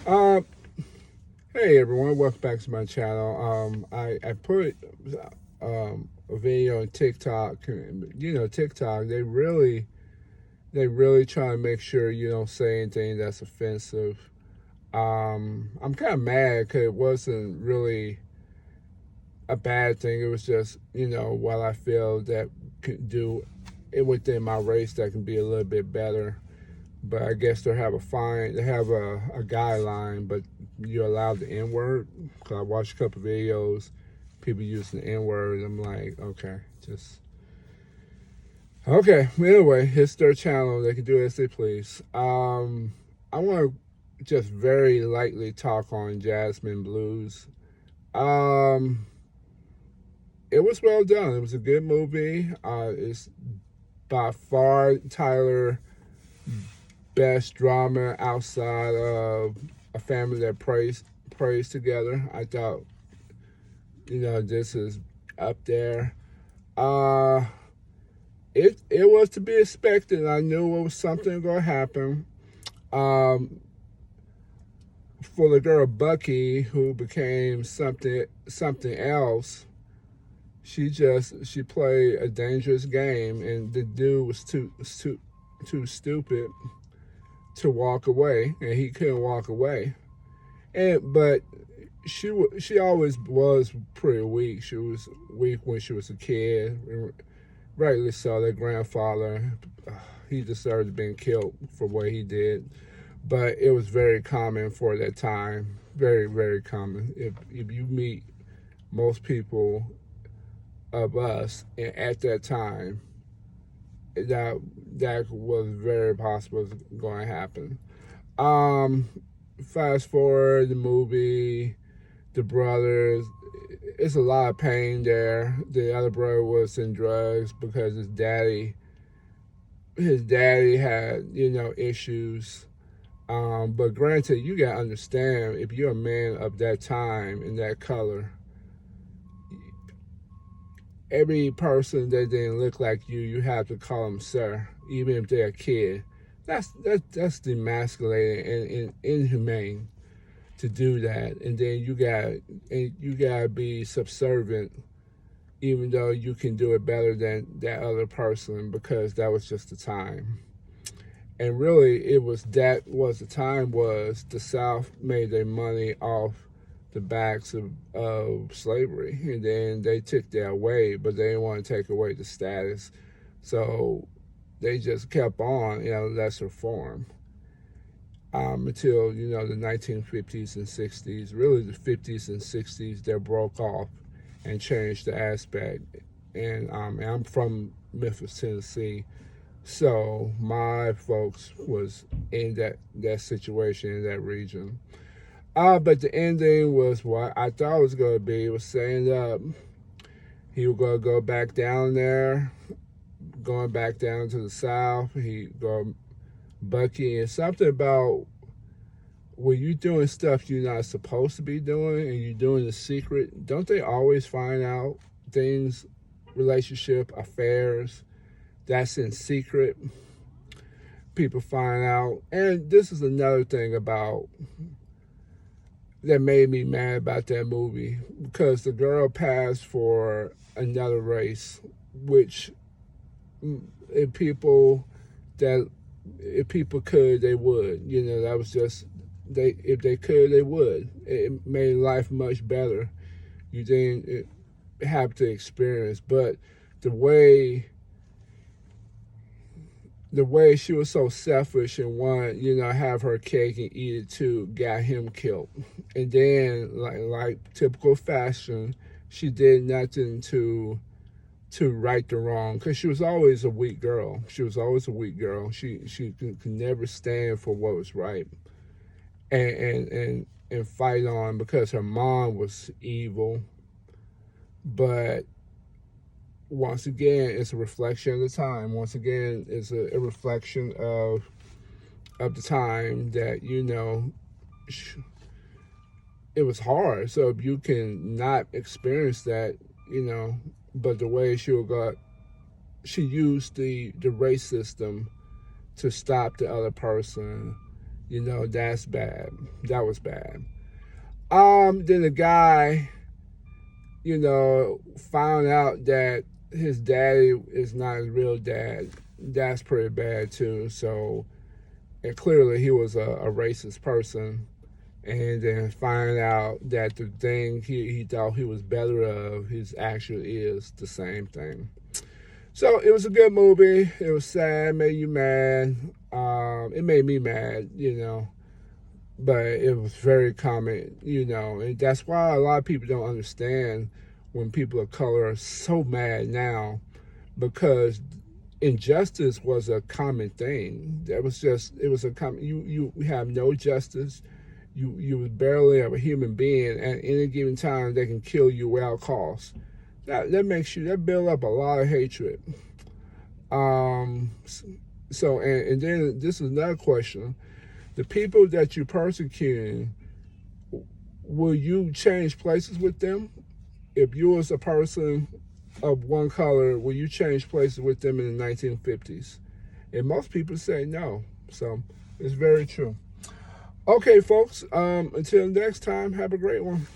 Um, hey everyone, welcome back to my channel. I put a video on TikTok. TikTok, they really try to make sure you don't say anything that's offensive. I'm kind of mad because it wasn't really a bad thing. It was just what I feel that could do it within my race that can be a little bit better. But I guess they have a guideline, but you're allowed the N word. Cause I watched a couple of videos, people using the N word. I'm like, okay, just okay. Anyway, it's their channel; they can do as they please. I want to just very lightly talk on Jazzman Blues. Um, it was well done. It was a good movie. It's by far Tyler best drama outside of a family that prays together. I thought, this is up there. Uh it was to be expected. I knew it was something going to happen. Um for the girl Bucky who became something else, she played a dangerous game, and the dude was too stupid to walk away, and he couldn't walk away. But she always was pretty weak. She was weak when she was a kid, rightly so. Their grandfather, he deserved being killed for what he did. But it was very common for that time, very very common. If you meet most people of us at that time, that that was very possible going to happen. Um, Fast forward the movie, the brothers. It's a lot of pain there. The other brother was in drugs because his daddy had issues. But granted, you gotta understand, if you're a man of that time and that color, every person that didn't look like you have to call them sir, even if they're a kid. That's demasculating and inhumane to do that. And then you gotta be subservient, even though you can do it better than that other person, because that was just the time. And really, the time was the South made their money off the backs of slavery, and then they took that away, but they didn't want to take away the status, so they just kept on in a lesser form, until the 1950s and 60s. Really, the 50s and 60s, they broke off and changed the aspect. And I'm from Memphis, Tennessee, so my folks was in that situation in that region. But the ending was what I thought it was going to be. It was saying that he was going to go back down there, going back down to the South. He go Bucky, and something about when you're doing stuff you're not supposed to be doing and you're doing the secret, don't they always find out things, relationship, affairs that's in secret? People find out. And this is another thing about that made me mad about that movie, because the girl passed for another race, which if people that if people could, they would. That was just they. If they could, they would. It made life much better. You didn't have to experience, but the way the way she was so selfish and wanted, have her cake and eat it too, got him killed. And then, like typical fashion, she did nothing to right the wrong, because she was always a weak girl. She was always a weak girl. She could never stand for what was right, and fight on, because her mom was evil. But once again, it's a reflection of the time. Once again, it's a reflection of the time that it was hard. So if you can not experience that, but the way she used the race system to stop the other person, That's bad. That was bad. Then the guy, found out that his daddy is not his real dad. That's pretty bad too. So, and clearly he was a racist person. And then find out that the thing he thought he was better of, his actually is the same thing. So it was a good movie. It was sad, made you mad. It made me mad, but it was very common, and that's why a lot of people don't understand when people of color are so mad now, because injustice was a common thing. It was a common. You have no justice. You barely have a human being. At any given time, they can kill you without cause. That build up a lot of hatred. And then this is another question: the people that you persecuting, will you change places with them? If you was a person of one color, will you change places with them in the 1950s? And most people say no. So it's very true. Okay, folks, until next time, have a great one.